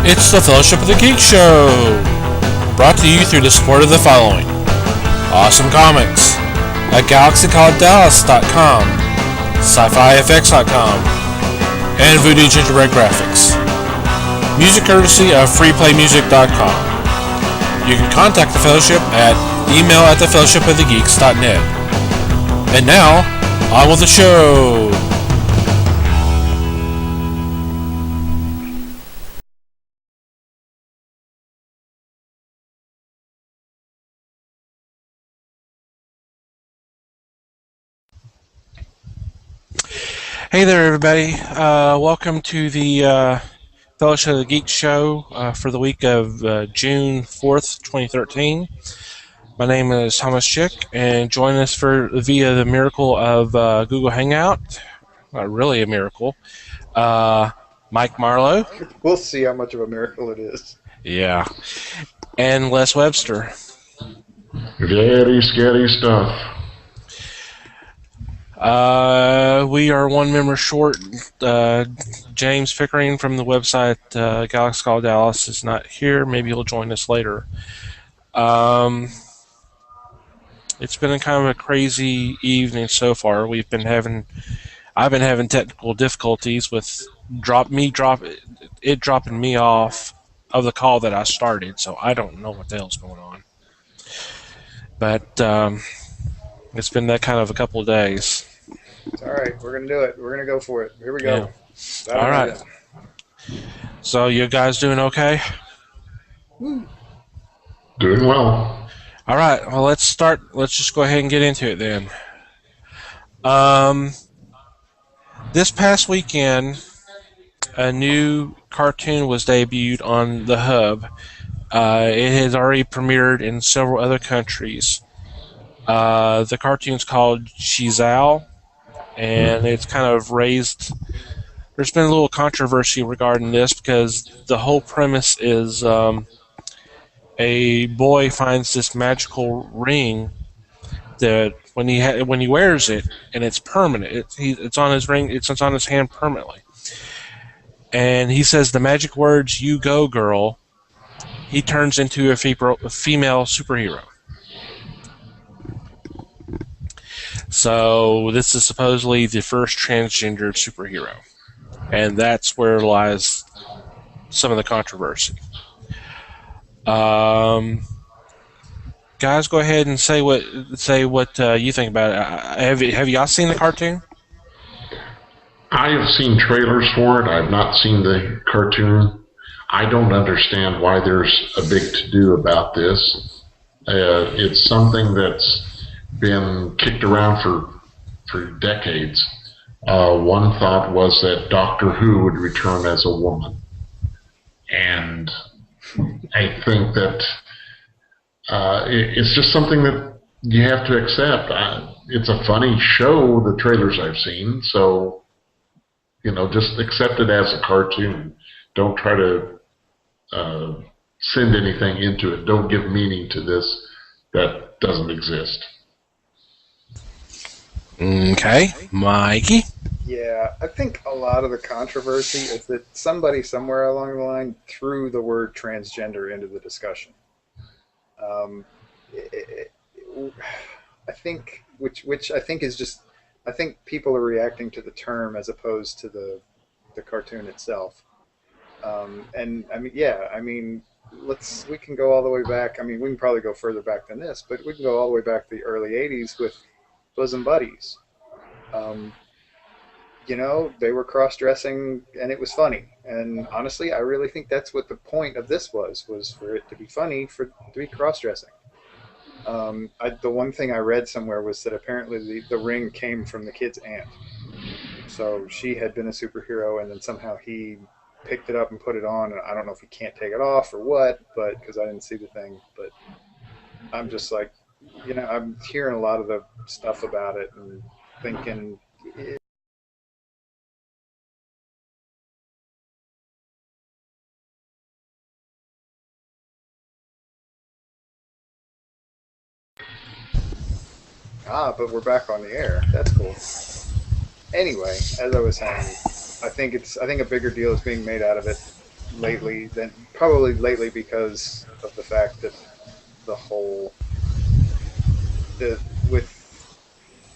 It's the Fellowship of the Geeks Show, brought to you through the support of the following: Awesome Comics at GalaxyCollegeDallas.com, SciFiFX.com, and Voodoo Gingerbread Graphics. Music courtesy of FreePlayMusic.com. You can contact the Fellowship at email@thefellowshipofthegeeks.net. And now, on with the show! Hey there, everybody. Welcome to the Fellowship of the Geeks show for the week of June 4th, 2013. My name is Thomas Chick, and join us via the miracle of Google Hangout. Not really a miracle. Mike Marlowe. We'll see how much of a miracle it is. Yeah. And Les Webster. Very scary stuff. We are one member short. James Pickering from the website Galaxy College Dallas is not here. Maybe he'll join us later. It's been a kind of a crazy evening so far. I've been having technical difficulties with dropping me off of the call that I started, so I don't know what the hell's going on. But it's been that kind of a couple of days. It's all right. We're going to do it. We're going to go for it. Here we go. Yeah. All right. So you guys doing okay? Doing well. All right. Well, let's start. Let's just go ahead and get into it then. This past weekend, a new cartoon was debuted on the Hub. It has already premiered in several other countries. The cartoon's called SheZow, and it's kind of raised... There's been a little controversy regarding this because the whole premise is a boy finds this magical ring that when he wears it, and it's permanent, it's on his ring, it's on his hand permanently, and he says the magic words "You go, girl," he turns into a female superhero. So this is supposedly the first transgender superhero, and that's where lies some of the controversy. Guys, go ahead and say what you think about it. Have y'all seen the cartoon? I have seen trailers for it. I've not seen the cartoon. I don't understand why there's a big to-do about this. It's something that's been kicked around for decades. One thought was that Doctor Who would return as a woman. And I think that it's just something that you have to accept. It's a funny show, the trailers I've seen, so, just accept it as a cartoon. Don't try to send anything into it. Don't give meaning to this that doesn't exist. Okay, Mikey? Yeah, I think a lot of the controversy is that somebody somewhere along the line threw the word transgender into the discussion. I think, which I think is just, I think people are reacting to the term as opposed to the cartoon itself. And I mean, we can go all the way back. I mean, we can probably go further back than this, but we can go all the way back to the early 80s with Bosom Buddies. They were cross-dressing, and it was funny. And honestly, I really think that's what the point of this was for it to be funny, to be cross-dressing. The one thing I read somewhere was that apparently the ring came from the kid's aunt. So she had been a superhero, and then somehow he picked it up and put it on. And I don't know if he can't take it off or what, but because I didn't see the thing. But I'm just like, I'm hearing a lot of the stuff about it and thinking... but we're back on the air. That's cool. Anyway, as I was saying, I think a bigger deal is being made out of it lately. Than probably lately because of the fact that the whole the with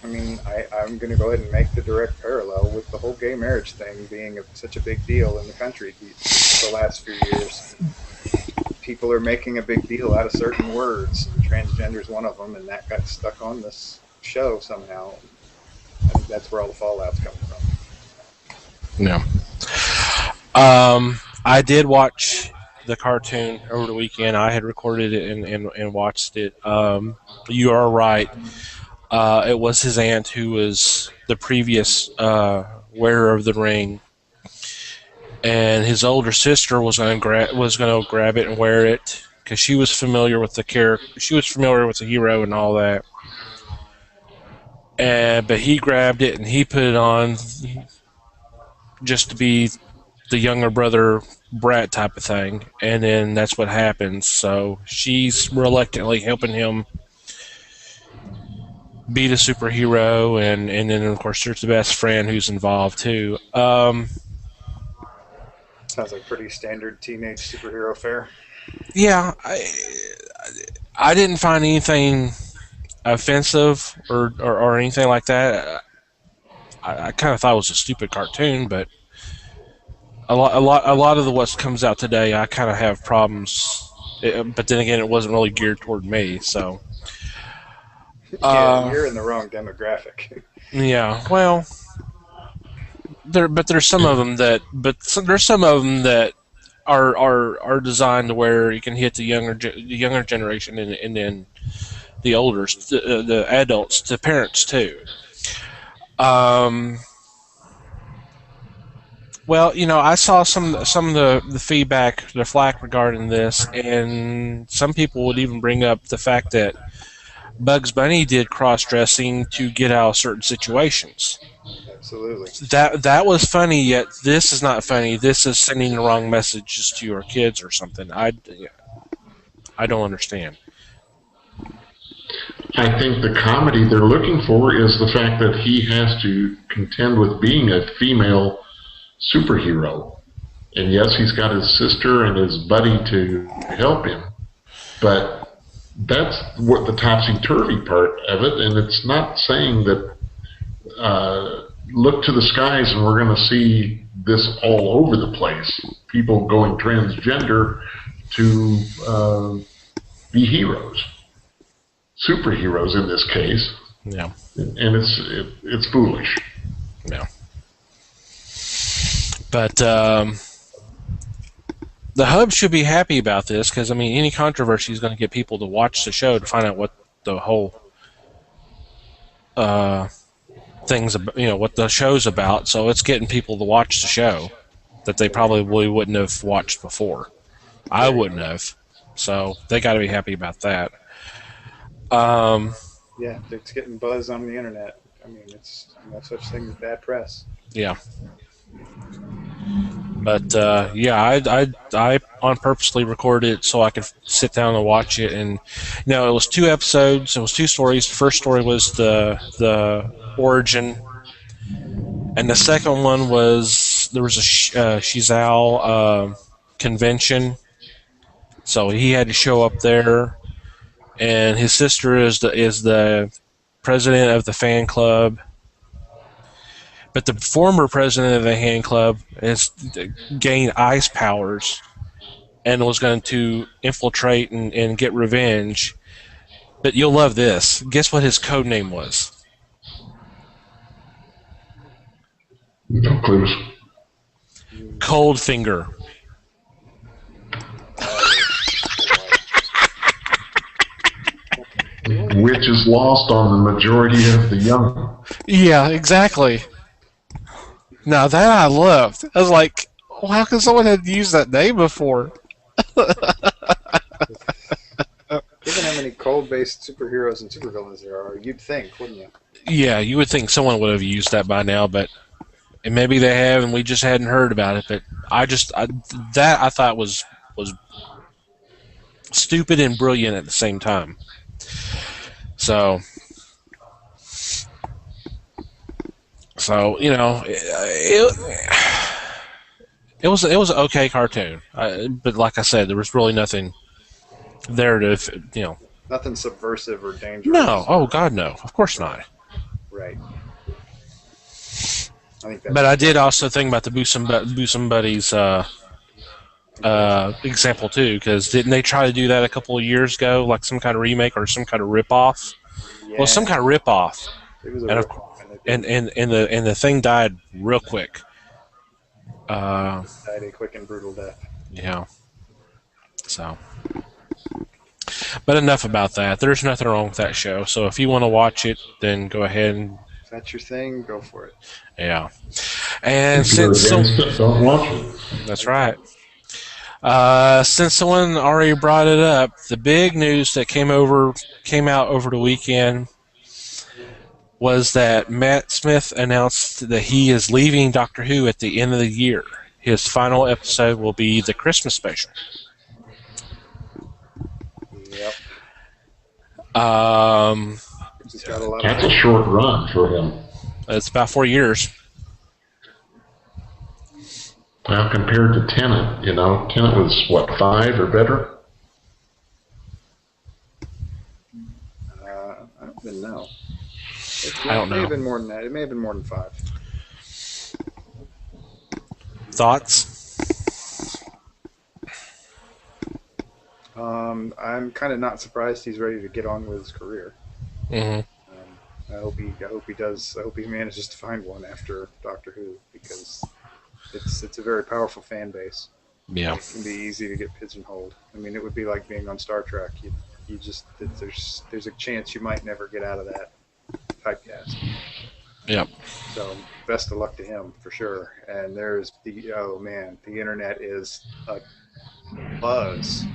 I mean, I'm going to go ahead and make the direct parallel with the whole gay marriage thing being such a big deal in the country the last few years. People are making a big deal out of certain words, and transgender is one of them, and that got stuck on this show somehow. I think that's where all the fallout's coming from. Yeah. I did watch the cartoon over the weekend. I had recorded it and watched it. You are right. It was his aunt who was the previous wearer of the ring, and his older sister was going to grab it and wear it because she was familiar with the character. She was familiar with the hero and all that. But he grabbed it and he put it on just to be the younger brother brat type of thing, and then that's what happens. So she's reluctantly helping him be the superhero, and then of course there's the best friend who's involved too. Sounds like pretty standard teenage superhero fare. Yeah, I didn't find anything offensive or anything like that. I kind of thought it was a stupid cartoon, but a lot of the what comes out today, I kind of have problems. But then again, it wasn't really geared toward me, so. Yeah, Uh, you're in the wrong demographic. yeah, well, there's some of them there's some of them that are designed to where you can hit the younger generation and then the older the adults, the parents too. Um, well, I saw some of the feedback, the flack regarding this, and some people would even bring up the fact that Bugs Bunny did cross dressing to get out of certain situations. Absolutely. That was funny, yet this is not funny. This is sending the wrong messages to your kids or something. I don't understand. I think the comedy they're looking for is the fact that he has to contend with being a female superhero. And yes, he's got his sister and his buddy to help him, but that's what the topsy-turvy part of it, and it's not saying that look to the skies and we're going to see this all over the place. People going transgender to be heroes, superheroes in this case, Yeah, and it's foolish. yeah. But the hub should be happy about this because I mean, any controversy is going to get people to watch the show to find out what the whole uh, things, what the show's about. So it's getting people to watch the show that they probably wouldn't have watched before. I There you wouldn't go. have. So they got to be happy about that. Um, Yeah, it's getting buzz on the internet. I mean, it's no such thing as bad press. yeah. But yeah, I on purposely recorded it so I could sit down and watch it. And it was 2 episodes. It was 2 stories. The first story was the origin, and the second one was there was a SheZow convention, so he had to show up there. And his sister is the president of the fan club. But the former president of the fan club has gained ice powers and was going to infiltrate and get revenge. But you'll love this. Guess what his code name was? No clues. Cold Finger. Which is lost on the majority of the young. Yeah, exactly. Now that I loved. I was like, well, how come someone had used that name before? Given how many cold-based superheroes and supervillains there are, you'd think, wouldn't you? Yeah, you would think someone would have used that by now, but and maybe they have, and we just hadn't heard about it. But that I thought was stupid and brilliant at the same time. So it was an okay cartoon, but like I said, there was really nothing there to. Nothing subversive or No, dangerous. oh God, no, of course not. Right. I think But that's I did also think about the Boosum Buddies example too, because didn't they try to do that a couple of years ago, like some kind of remake or some kind of rip off? Well, some yeah. kind of rip off, It was a and of, ripoff, and it and didn't the thing died real quick. Uh, died a quick and brutal death. yeah. So, but enough about that. There's nothing wrong with that show. So if you want to watch it, then go ahead and If that's your thing, go for it. yeah. And If you're since so, against it, don't watch it. that's right. Since someone already brought it up, the big news that came out over the weekend was that Matt Smith announced that he is leaving Doctor Who at the end of the year. His final episode will be the Christmas special. Yep. Just got a lot That's of a short run for him. It's about 4 years. Well, compared to Tenet, Tenet was, what, 5 or better? I don't even know. I don't It may know. have been more than that. It may have been more than 5. Thoughts? I'm kind of not surprised he's ready to get on with his career. Mm-hmm. I hope he does. I hope he manages to find one after Doctor Who, because it's a very powerful fan base. Yeah. It can be easy to get pigeonholed. I mean, it would be like being on Star Trek. You just there's a chance you might never get out of that typecast. Yep. So best of luck to him for sure. And there's the internet is a buzz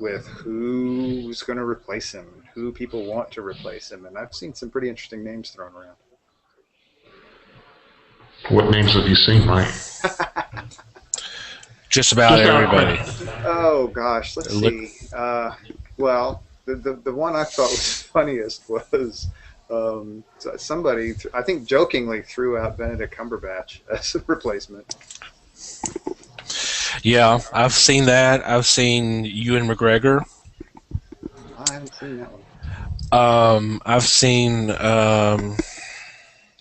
with who's going to replace him, who people want to replace him, and I've seen some pretty interesting names thrown around. What names have you seen, Mike? Just about everybody. Oh gosh, let's see. Well, the one I thought was funniest was somebody, I think jokingly, threw out Benedict Cumberbatch as a replacement. Yeah, I've seen that. I've seen Ewan McGregor. I haven't seen that one. I've seen.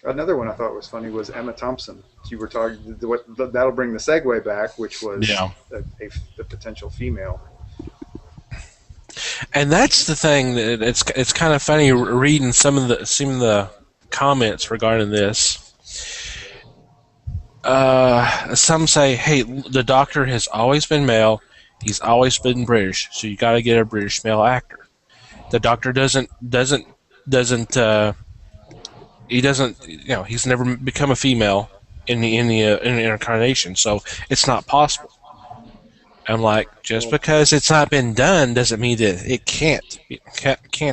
Another one I thought was funny was Emma Thompson. You were talking. That'll bring the segue back, which was a potential female. And that's the thing. That it's kind of funny reading some of the comments regarding this. Some say, "Hey, the Doctor has always been male. He's always been British, so you got to get a British male actor." The Doctor doesn't. He doesn't. He's never become a female in the incarnation, so it's not possible. I'm like, just because it's not been done doesn't mean that it can't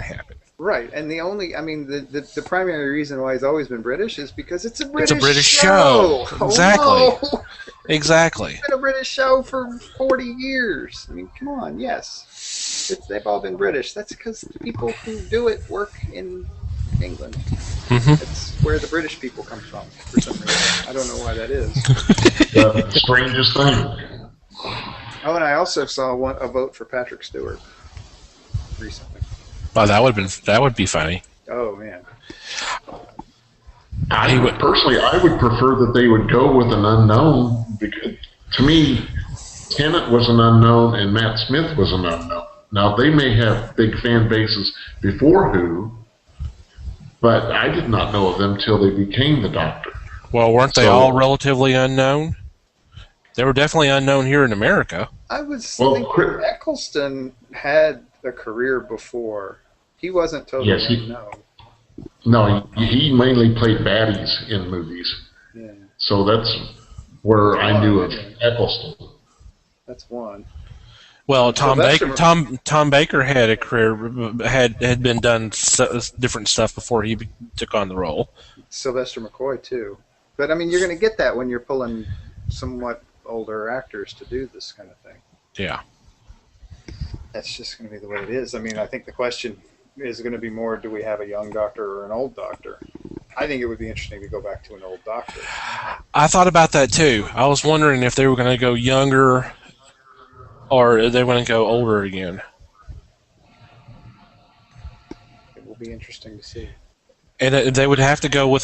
happen. Right, and the primary reason why he's always been British is because it's a British show. Exactly. Oh, no. Exactly. It's been a British show for 40 years. I mean, come on, yes. They've all been British. That's because the people who do it work in England. Mm-hmm. It's where the British people come from, for some reason. I don't know why that is. The strangest thing. Oh, and I also saw a vote for Patrick Stewart recently. Oh, that would be funny. Oh man. Personally, I would prefer that they would go with an unknown, because to me, Tennant was an unknown and Matt Smith was an unknown. Now, they may have big fan bases before Who, but I did not know of them till they became the Doctor. Well, weren't they all relatively unknown? They were definitely unknown here in America. I was thinking Eccleston had a career before. He wasn't totally unknown. No, he mainly played baddies in movies. Yeah. So that's where I knew of Eccleston. That's one. Well, Tom Baker had a career, had been done different stuff before he took on the role. Sylvester McCoy too, but I mean, you're going to get that when you're pulling somewhat older actors to do this kind of thing. Yeah, that's just going to be the way it is. I mean, I think the question is going to be more: do we have a young Doctor or an old Doctor? I think it would be interesting to go back to an old Doctor. I thought about that too. I was wondering if they were going to go younger or they want to go older again. It will be interesting to see. And they would have to go with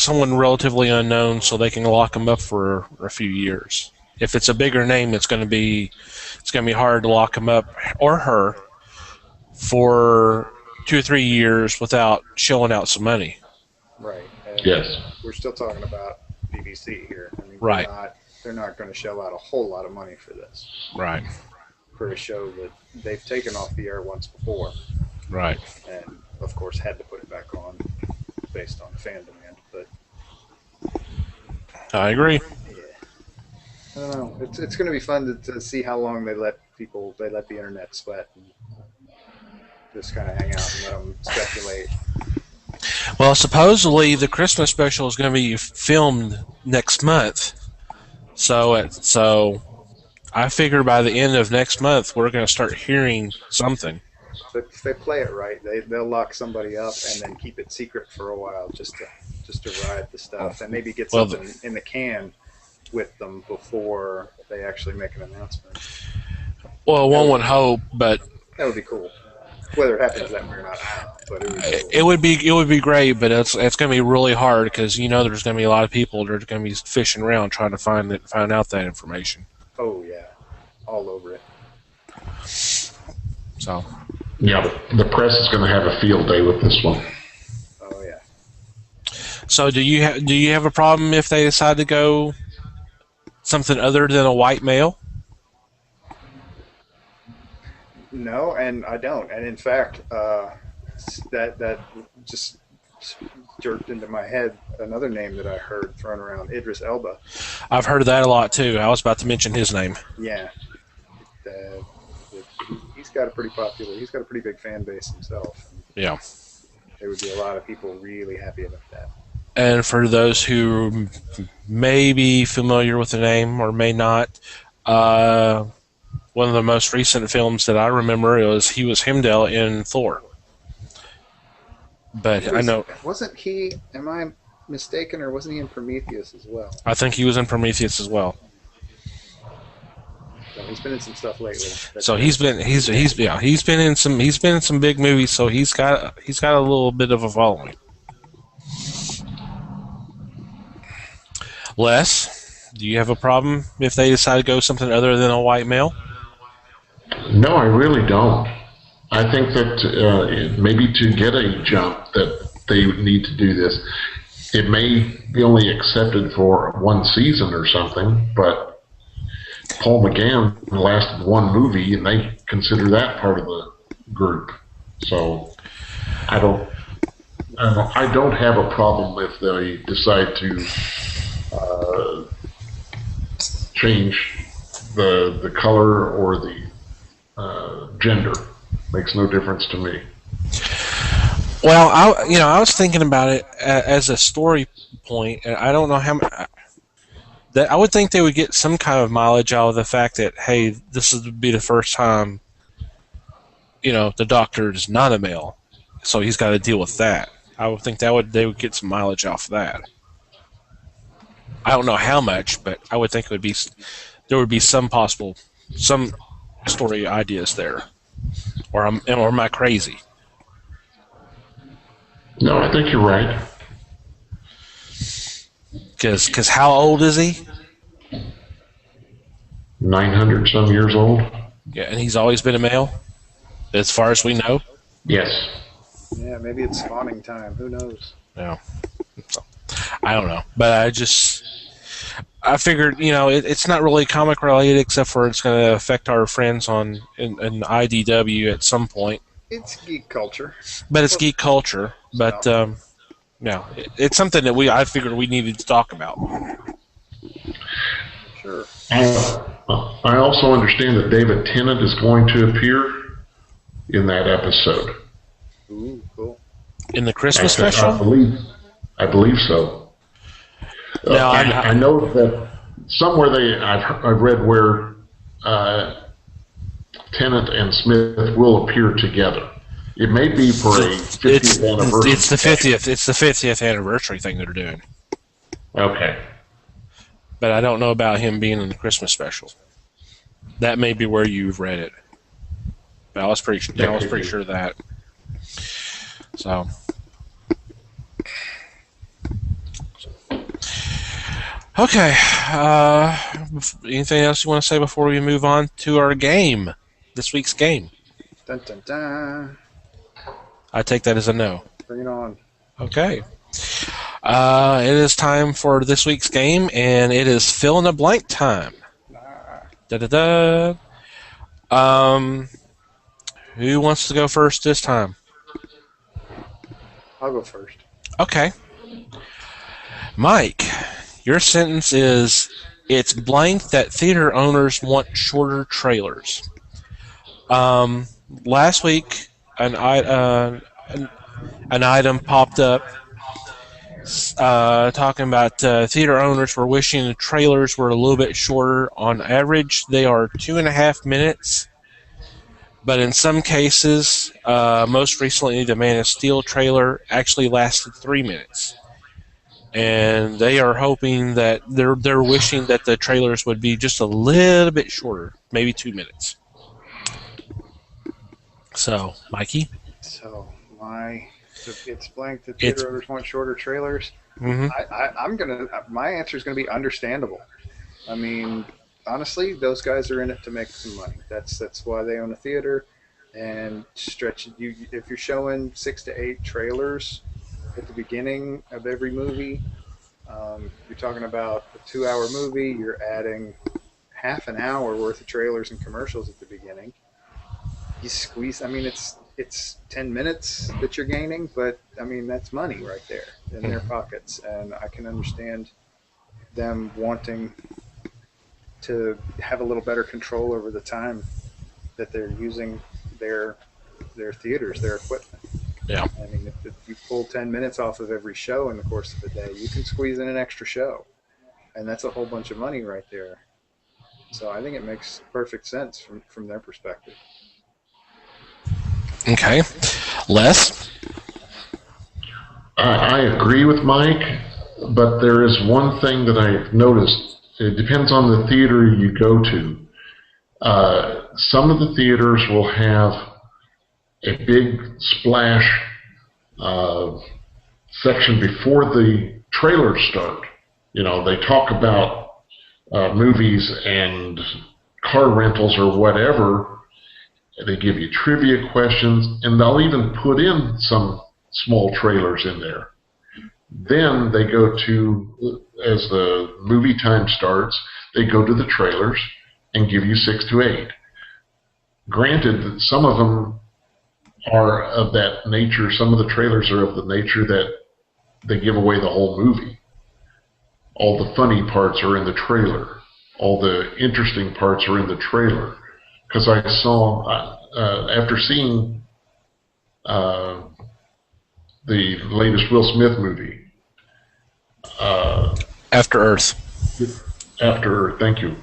someone relatively unknown, so they can lock them up for a few years. If it's a bigger name, it's going to be hard to lock them up or her for 2 or 3 years without shelling out some money. Right. And Yes. we're still talking about BBC here. I mean, Right. they're not going to shell out a whole lot of money for this. Right. For a show that they've taken off the air once before. Right. And, of course, had to put it back on based on fan demand. But, I agree. yeah. I don't know. It's going to be fun to see how long they let the internet sweat and just kind of hang out and let them speculate. Well, supposedly the Christmas special is going to be filmed next month. So I figure by the end of next month we're going to start hearing something. But if they play it right, they'll lock somebody up and then keep it secret for a while just to ride the stuff and maybe get something in the can with them before they actually make an announcement. Well, one would hope, but that would be cool. Whether it happens that way or not, but it would be cool. it would be great, but it's going to be really hard because there's going to be a lot of people that are going to be fishing around trying to find out that information. Oh yeah, all over it. So. Yeah, the press is going to have a field day with this one. Oh yeah. So do you have a problem if they decide to go something other than a white male? No, and I don't. And in fact, that just jerked into my head another name that I heard thrown around, Idris Elba. I've heard that a lot too. I was about to mention his name. Yeah. He's got a pretty big fan base himself. Yeah. There would be a lot of people really happy about that. And for those who may be familiar with the name or may not, one of the most recent films that I remember he was Heimdall in Thor. But I know... Wasn't he... Am I mistaken, or wasn't he in Prometheus as well? I think he was in Prometheus as well. So he's been in some stuff lately. So he's been in some big movies. So he's got a little bit of a following. Les, do you have a problem if they decide to go something other than a white male? No, I really don't. I think that maybe to get a jump that they need to do this. It may be only accepted for one season or something, but Paul McGann lasted one movie, and they consider that part of the group. So I don't have a problem if they decide to change the color or the gender. Makes no difference to me. Well, I was thinking about it as a story point, and I don't know how much. I would think they would get some kind of mileage out of the fact that, hey, this would be the first time, the Doctor is not a male, so he's got to deal with that. I would think they would get some mileage off of that. I don't know how much, but I would think there would be some story ideas there. Or am I crazy? No, I think you're right. Because how old is he? 900 some years old. Yeah, and he's always been a male, as far as we know. Yes. Yeah, maybe it's spawning time. Who knows? Yeah. So, I don't know, but I figured, it's not really comic related, except for it's going to affect our friends in IDW at some point. It's geek culture. But it's geek culture. But it's something that I figured we needed to talk about. Sure. I also understand that David Tennant is going to appear in that episode. Ooh, cool. In the Christmas special? I believe so. Now, I know that somewhere I've read where Tennant and Smith will appear together. It may be for a 50th anniversary. It's the 50th. It's the 50th anniversary thing they're doing. Okay. But I don't know about him being in the Christmas special. That may be where you've read it. But I was pretty sure of that. So. Okay. Anything else you want to say before we move on to our game? This week's game. Dun, dun, dun. I take that as a no. Bring it on. Okay. It is time for this week's game, and it is fill in the blank time. Da-da-da. Who wants to go first this time? I'll go first. Okay. Mike, your sentence is, it's blank that theater owners want shorter trailers. Last week, an item popped up talking about theater owners were wishing the trailers were a little bit shorter. On average, they are 2.5 minutes. But in some cases, most recently, the Man of Steel trailer actually lasted 3 minutes. And they are hoping that they're wishing that the trailers would be just a little bit shorter, maybe 2 minutes. So, Mikey? So, it's blank that theater owners want shorter trailers. Mm-hmm. My answer is gonna be understandable. I mean, honestly, those guys are in it to make some money. That's why they own a theater. And if you're showing 6 to 8 trailers at the beginning of every movie, you're talking about a 2-hour movie. You're adding half an hour worth of trailers and commercials at the beginning. You squeeze. I mean, it's 10 minutes that you're gaining, but I mean that's money right there in their pockets, and I can understand them wanting to have a little better control over the time that they're using their theaters, their equipment. Yeah. I mean, if you pull 10 minutes off of every show in the course of the day, you can squeeze in an extra show, and that's a whole bunch of money right there. So I think it makes perfect sense from their perspective. Okay. Les? I agree with Mike, but there is one thing that I've noticed. It depends on the theater you go to. Some of the theaters will have a big splash section before the trailers start. You know, they talk about movies and car rentals or whatever. They give you trivia questions, and they'll even put in some small trailers in there. Then they go to, as the movie time starts, they go to the trailers and give you 6 to 8. Granted, that some of them are of that nature. Some of the trailers are of the nature that they give away the whole movie. All the funny parts are in the trailer. All the interesting parts are in the trailer. Because I saw, after seeing the latest Will Smith movie, After Earth. After Earth, thank you.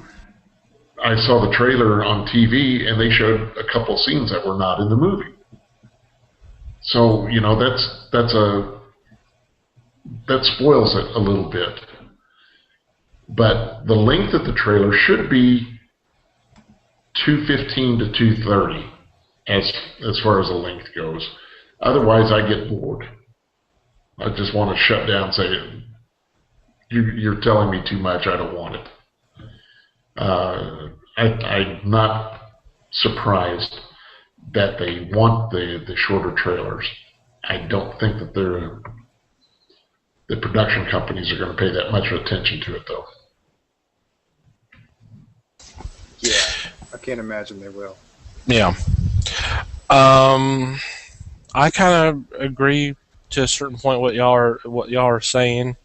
I saw the trailer on TV, and they showed a couple scenes that were not in the movie. So, you know, that spoils it a little bit. But the length of the trailer should be 2:15 to 2:30 as far as the length goes. Otherwise, I get bored. I just want to shut down and say, you're telling me too much, I don't want it. I'm not surprised that they want the shorter trailers. I don't think that the production companies are going to pay that much attention to it, though. Yeah, I can't imagine they will. Yeah. I kind of agree to a certain point what y'all are saying.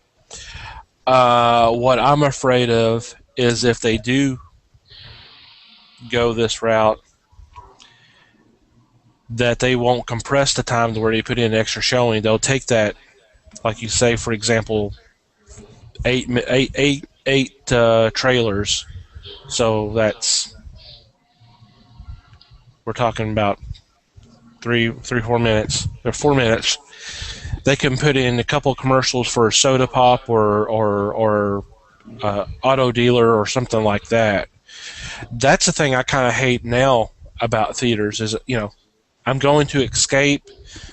What I'm afraid of is if they do go this route, that they won't compress the time to where they put in an extra showing. They'll take that, like you say, for example, eight trailers. So we're talking about 4 minutes, or 4 minutes, they can put in a couple commercials for a soda pop or auto dealer or something like that. That's the thing I kind of hate now about theaters is, I'm going to escape.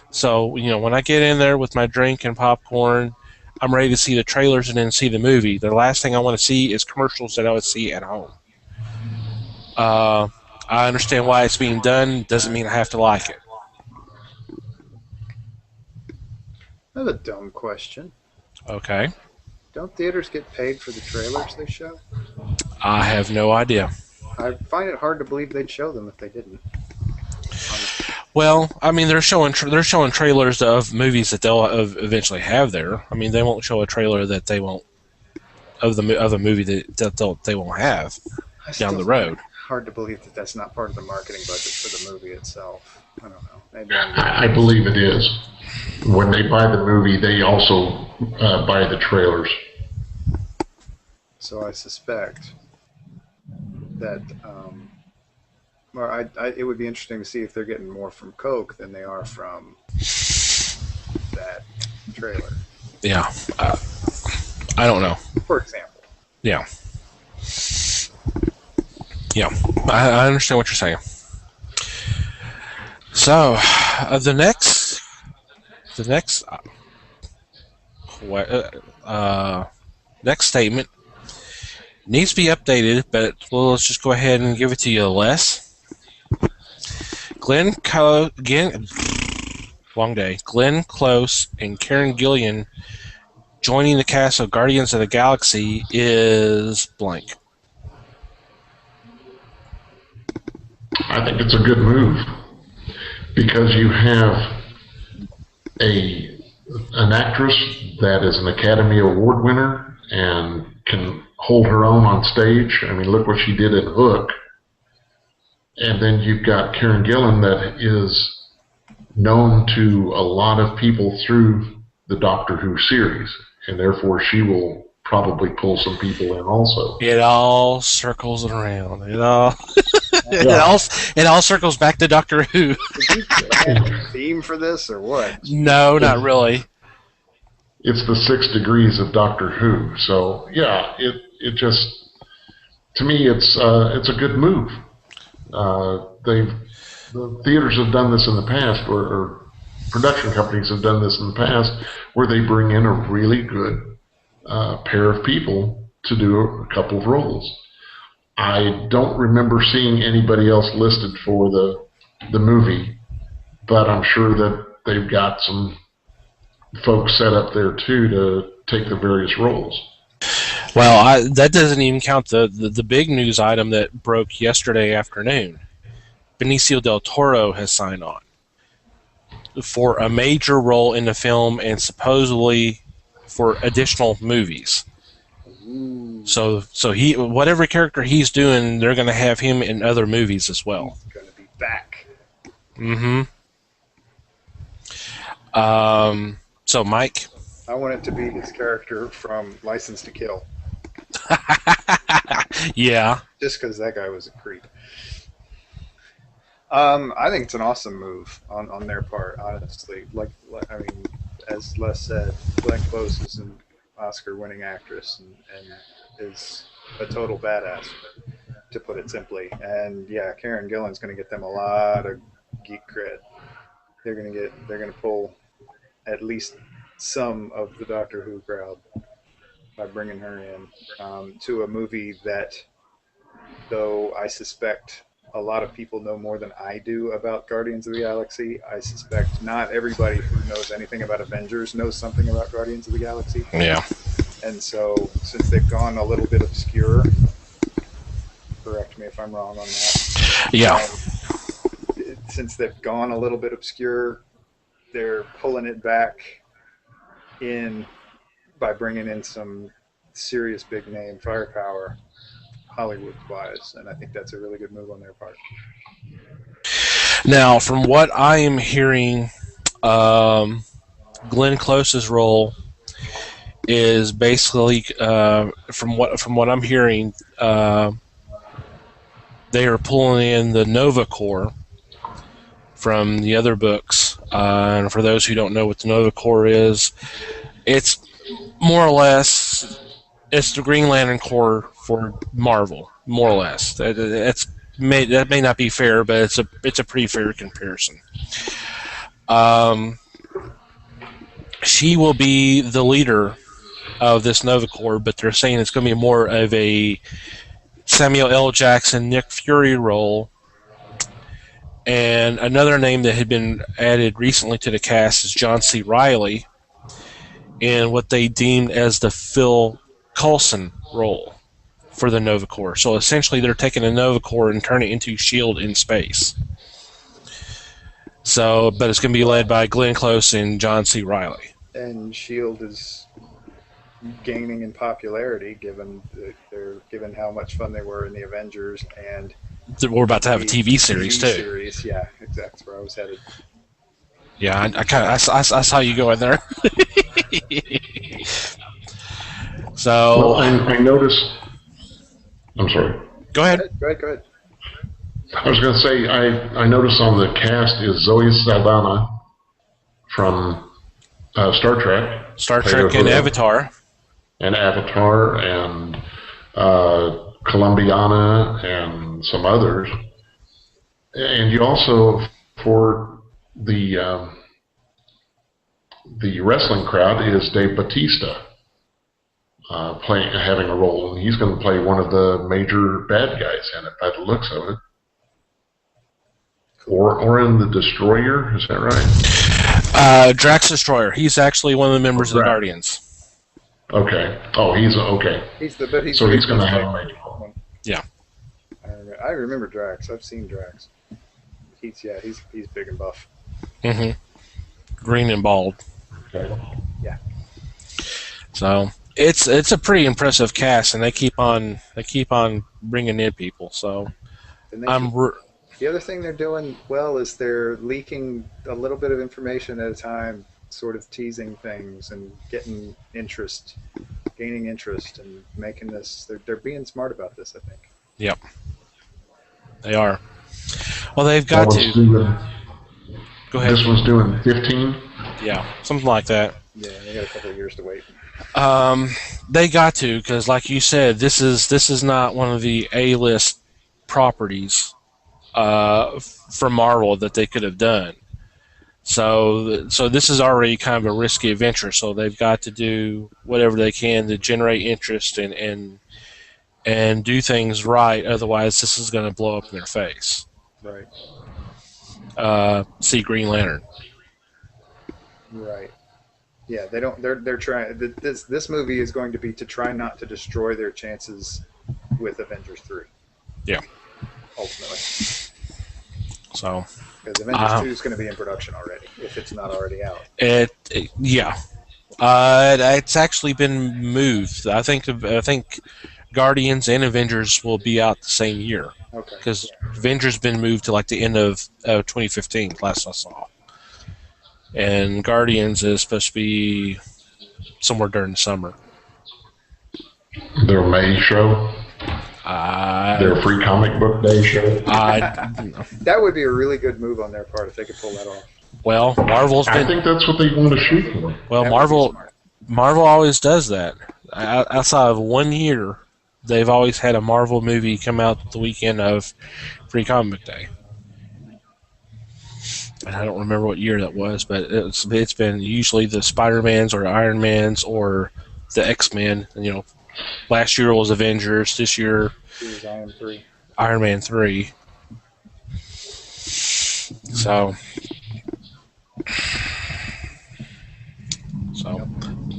So, when I get in there with my drink and popcorn, I'm ready to see the trailers and then see the movie. The last thing I want to see is commercials that I would see at home. I understand why it's being done. Doesn't mean I have to like it. That's a dumb question. Okay. Don't theaters get paid for the trailers they show? I have no idea. I find it hard to believe they'd show them if they didn't. Well, I mean, they're showing trailers of movies that they'll eventually have there. I mean, they won't show a trailer that they won't of a movie that they won't have down the road. Hard to believe that that's not part of the marketing budget for the movie itself. I don't know. Maybe I believe it is. When they buy the movie, they also buy the trailers. So I suspect that, it would be interesting to see if they're getting more from Coke than they are from that trailer. Yeah, I don't know. For example. Yeah. Yeah, I understand what you're saying. So, the next statement needs to be updated, but let's just go ahead and give it to you, Les. Glenn Close and Karen Gillan joining the cast of Guardians of the Galaxy is blank. I think it's a good move because you have an actress that is an Academy Award winner and can hold her own on stage. I mean, look what she did in Hook. And then you've got Karen Gillan that is known to a lot of people through the Doctor Who series, and therefore she will probably pull some people in also. It all circles around. It all circles back to Doctor Who. Did you have a theme for this or what? No, not really. It's the 6 degrees of Doctor Who. So yeah, it just, to me, it's a good move. The theaters have done this in the past, or production companies have done this in the past, where they bring in a really good pair of people to do a couple of roles. I don't remember seeing anybody else listed for the movie, but I'm sure that they've got some folks set up there too to take the various roles. Well, that doesn't even count the big news item that broke yesterday afternoon. Benicio del Toro has signed on for a major role in the film and supposedly for additional movies. Ooh. So he, whatever character he's doing, they're going to have him in other movies as well. He's going to be back. Mm-hmm. So, Mike? I want it to be his character from License to Kill. Yeah. Just because that guy was a creep. I think it's an awesome move on their part, honestly. I mean, as Les said, Glenn Close is an Oscar-winning actress and is a total badass, to put it simply. And yeah, Karen Gillan's going to get them a lot of geek cred. They're going to pull at least some of the Doctor Who crowd by bringing her in to a movie that, though I suspect a lot of people know more than I do about Guardians of the Galaxy, I suspect not everybody who knows anything about Avengers knows something about Guardians of the Galaxy. Yeah. And so, since they've gone a little bit obscure, correct me if I'm wrong on that. Yeah. Since they've gone a little bit obscure, they're pulling it back in by bringing in some serious big name firepower, Hollywood-wise, and I think that's a really good move on their part. Now, from what I am hearing, Glenn Close's role is basically, from what I'm hearing, they are pulling in the Nova Corps from the other books. And for those who don't know what the Nova Corps is, it's more or less it's the Green Lantern Corps for Marvel, more or less. That may not be fair, but it's a pretty fair comparison. Um, she will be the leader of this Nova Corps, but they're saying it's going to be more of a Samuel L. Jackson, Nick Fury role. And another name that had been added recently to the cast is John C. Reilly in what they deemed as the Phil Coulson role for the Nova Corps. So essentially they're taking the Nova Corps and turning it into S.H.I.E.L.D. in space. So, but it's going to be led by Glenn Close and John C. Reilly. And S.H.I.E.L.D. is gaining in popularity given how much fun they were in the Avengers, and we're about to have a TV series too. Series, yeah, that's where I was headed. Yeah, I saw you go in there. So well, I noticed. I'm sorry. Go ahead. Go ahead. I was going to say I noticed on the cast is Zoe Saldana from Star Trek and Avatar. And Avatar and Columbiana and some others. And you also, for the wrestling crowd, is Dave Bautista having a role. And he's going to play one of the major bad guys in it by the looks of it. Or in the Destroyer, is that right? Drax Destroyer. He's actually one of the members of the Guardians. Okay. Oh, he's okay. He's going to have a major role. Yeah. I remember Drax. I've seen Drax. He's big and buff. Mm-hmm. Green and bald. Okay. Yeah. So it's a pretty impressive cast, and they keep on bringing in people. So the other thing they're doing well is they're leaking a little bit of information at a time, sort of teasing things and gaining interest, and making this. They're being smart about this, I think. Yep, they are. Well, they've got to. Go ahead. This one's doing 15. Yeah, something like that. Yeah, they got a couple of years to wait. They got to, because, like you said, this is not one of the A-list properties for Marvel that they could have done. So this is already kind of a risky adventure. So they've got to do whatever they can to generate interest and do things right. Otherwise, this is going to blow up in their face. Right. See Green Lantern. Right. Yeah, they don't. They're trying. This movie is going to be to try not to destroy their chances with Avengers 3. Yeah. Ultimately. So. Because Avengers 2 is going to be in production already, if it's not already out. Yeah. It's actually been moved. I think Guardians and Avengers will be out the same year. Okay. Because Avengers been moved to like the end of 2015, last I saw. And Guardians is supposed to be somewhere during the summer. Their May show? Their free comic book day show? That would be a really good move on their part if they could pull that off. Well, I think that's what they want to shoot for. Well, Marvel always does that. Outside of 1 year, they've always had a Marvel movie come out the weekend of Free Comic Book Day. And I don't remember what year that was, but it's been usually the Spider-Mans or Iron Mans or the X-Men. Last year was Avengers. This year, it was Iron Man 3. So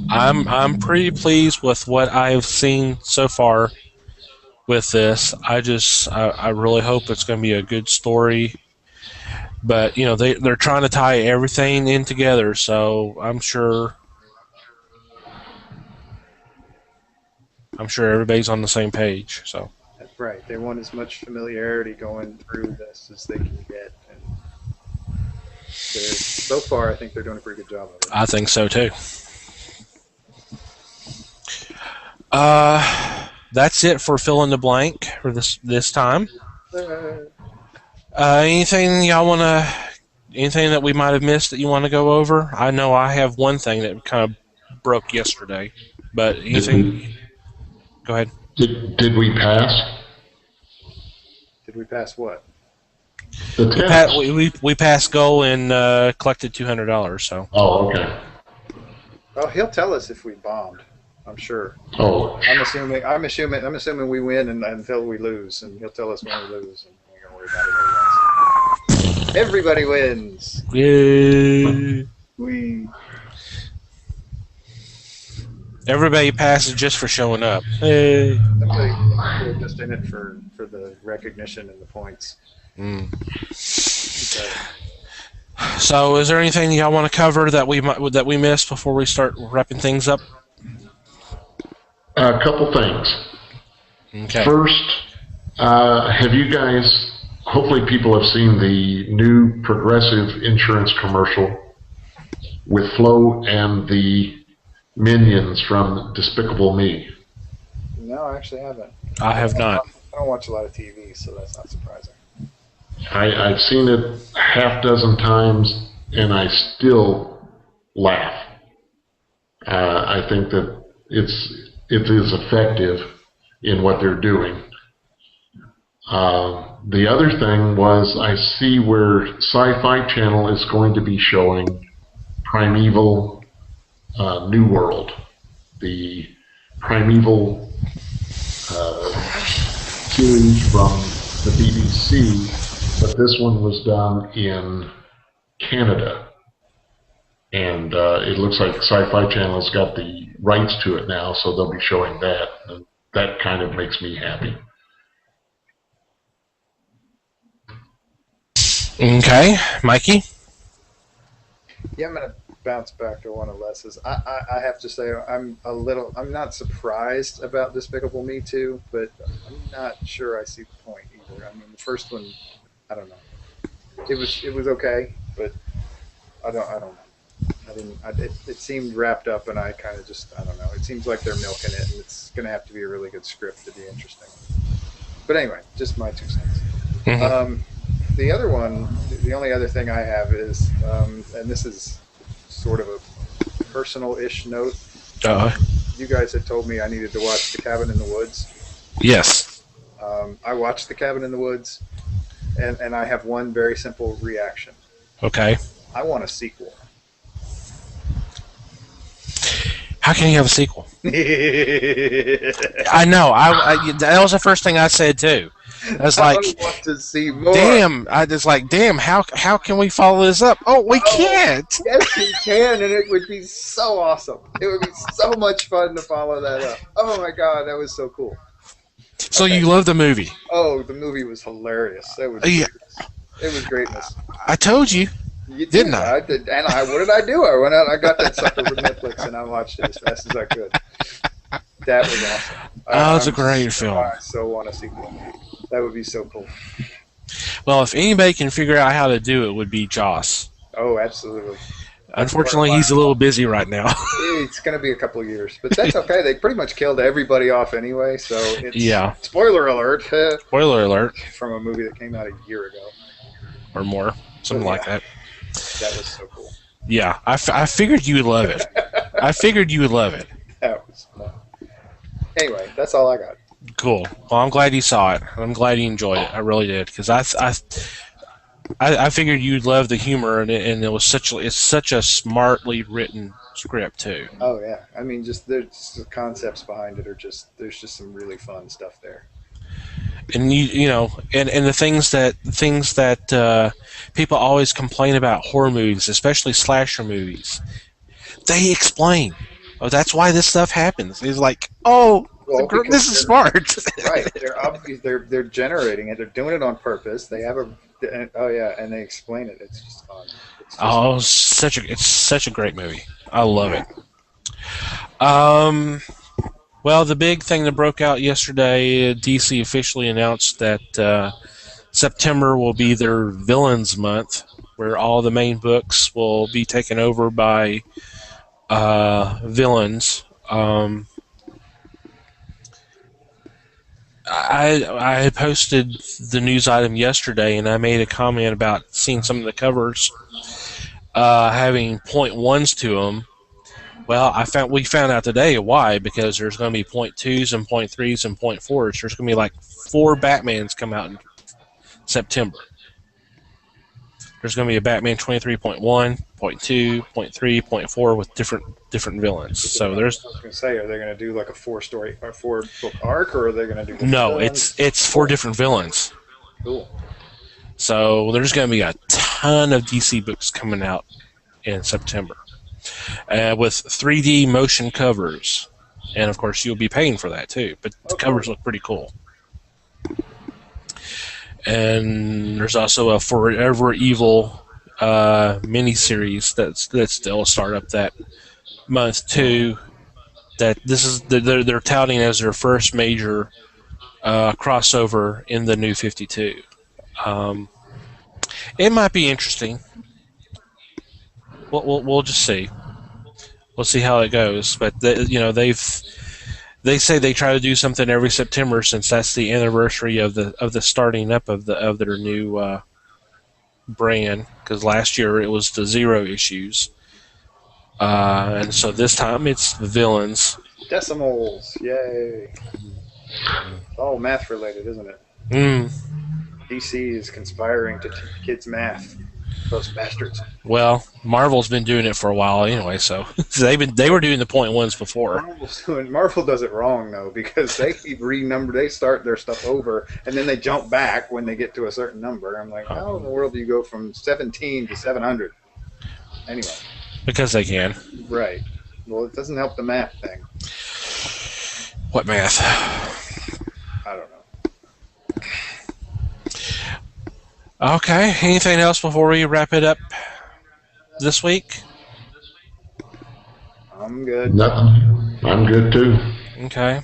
I'm pretty pleased with what I've seen so far with this. I really hope it's going to be a good story. But they're trying to tie everything in together, so I'm sure everybody's on the same page. So right, they want as much familiarity going through this as they can get, and so far I think they're doing a pretty good job of it. I think so too. That's it for fill in the blank for this time. Anything y'all want to anything that we might have missed that you want to go over? I know I have one thing that kind of broke yesterday, but Did anything? we Go ahead. did we pass Did we pass what? the We test? we passed goal and collected $200. So Oh, okay. Oh, he'll tell us if we bombed. I'm sure. Oh, I'm assuming we win until we lose, and he'll tell us when we lose, and we ain't gonna worry about it otherwise. Everybody wins. yay! Whee. Everybody passes just for showing up. Hey. Somebody we're just in it for the recognition and the points. Mm. Okay. So, is there anything y'all want to cover that we missed before we start wrapping things up? a couple things. Okay. First, have you guys? Hopefully, people have seen the new Progressive insurance commercial with Flo and the minions from Despicable Me. No, I actually haven't. I have not. I don't watch a lot of TV, so that's not surprising. I've seen it half dozen times, and I still laugh. I think that it is effective in what they're doing. The other thing was I see where Sci-Fi Channel is going to be showing Primeval New World, the Primeval series from the BBC, but this one was done in Canada. And it looks like Sci-Fi Channel's got the rights to it now, so they'll be showing that. And that kind of makes me happy. Okay, Mikey. Yeah, I'm gonna bounce back to one of Les's. I have to say I'm not surprised about Despicable Me 2, but I'm not sure I see the point either. I mean, the first one, I don't know. It was okay, but I don't know. It seemed wrapped up, and I kind of just I don't know. It seems like they're milking it, and it's gonna have to be a really good script to be interesting. But anyway, just my 2 cents. Mm-hmm. The other one, the only other thing I have is, and this is sort of a personal-ish note. You guys had told me I needed to watch The Cabin in the Woods. Yes. I watched The Cabin in the Woods, and I have one very simple reaction. Okay. I want a sequel. How can you have a sequel? I know. That was the first thing I said too. I was like, I want to see more. damn. I was like, damn. How can we follow this up? Oh, we can't. Yes, we can, and it would be so awesome. It would be so much fun to follow that up. Oh my god, that was so cool. So you love the movie? Oh, the movie was hilarious. It was greatness. I told you. You Didn't I? I did, and what did I do? I went out. I got that sucker from Netflix, and I watched it as fast as I could. That was awesome. Oh, it's a great film. I so want a sequel. That would be so cool. Well, if anybody can figure out how to do it, would be Joss. Oh, absolutely. Unfortunately, he's a little busy right now. It's going to be a couple of years, but that's okay. They pretty much killed everybody off anyway, so it's, yeah. Spoiler alert. Spoiler alert. From a movie that came out a year ago. Or more. Something like that. That was so cool. Yeah, I figured you would love it. I figured you would love it. That was fun. Anyway, that's all I got. Cool. Well, I'm glad you saw it. I'm glad you enjoyed it. I really did, because I figured you'd love the humor, and it's such a smartly written script too. Oh yeah, I mean, there's the concepts behind it there's just some really fun stuff there. And you know, and the things that people always complain about horror movies, especially slasher movies, they explain. Oh, that's why this stuff happens. It's like, oh, this is smart. Right? They're generating it. They're doing it on purpose. They have and they explain it. It's just fun. It's such a great movie. I love it. Well, the big thing that broke out yesterday, DC officially announced that September will be their Villains Month, where all the main books will be taken over by villains. I had posted the news item yesterday, and I made a comment about seeing some of the covers having point ones to them. Well, we found out today why, because there's going to be point twos and point threes and point fours. There's going to be like 4 Batmans come out in September. There's going to be a Batman 23.1, point 2, point 3, point 4 with different villains. So there's. I was going to say, are they going to do like a 4-story or 4-book arc, or are they going to do? No, it's 4 different villains. Cool. So there's going to be a ton of DC books coming out in September, with 3D motion covers, and of course you'll be paying for that too. But the covers look pretty cool. And there's also a Forever Evil miniseries that's they'll start up that month too. That they're touting as their first major crossover in the New 52. It might be interesting. We'll just see. We'll see how it goes. But they say they try to do something every September since that's the anniversary of the starting up of their new brand. Because last year it was the Zero issues, and so this time it's the villains. Decimals, yay! It's all math related, isn't it? DC is conspiring to teach kids math. Those bastards. Well, Marvel's been doing it for a while anyway, so they were doing the point ones before. Marvel does it wrong though, because they keep they start their stuff over and then they jump back when they get to a certain number. I'm like, how in the world do you go from 17 to 700? Anyway. Because they can. Right. Well, it doesn't help the math thing. What math? I don't know. Okay. Anything else before we wrap it up this week? I'm good. Nothing. I'm good too. Okay.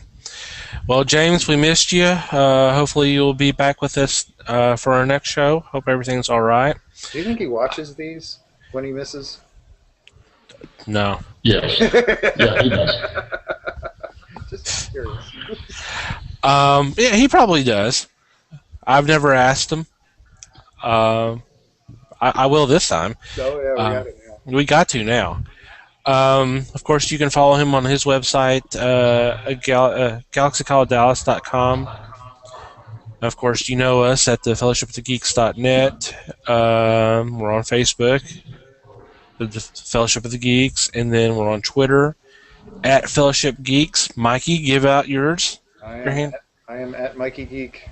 Well, James, we missed you. Hopefully you'll be back with us for our next show. Hope everything's all right. Do you think he watches these when he misses? No. Yes. Yeah, he does. Just curious. Yeah, he probably does. I've never asked him. I will this time. Oh, yeah, we got it now. We got to now. Of course, you can follow him on his website, galaxycollegeDallas.com. Of course, you know us at the fellowshipofthegeeks.net. We're on Facebook, the Fellowship of the Geeks, and then we're on Twitter at Fellowship Geeks. Mikey, give out yours. I am at Mikey Geek.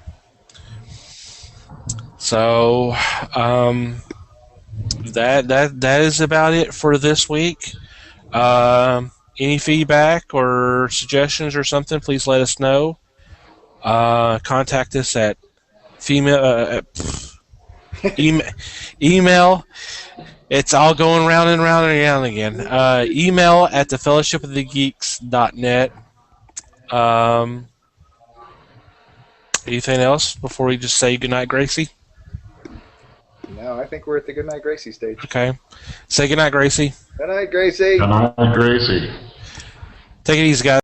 So that is about it for this week. Any feedback or suggestions or something, please let us know. Contact us at email. It's all going round and round and round again. Email at thefellowshipofthegeeks.net. Anything else before we just say goodnight, Gracie? No, I think we're at the Goodnight Gracie stage. Okay. Say goodnight, Gracie. Good night, Gracie. Good night, Gracie. Take it easy, guys.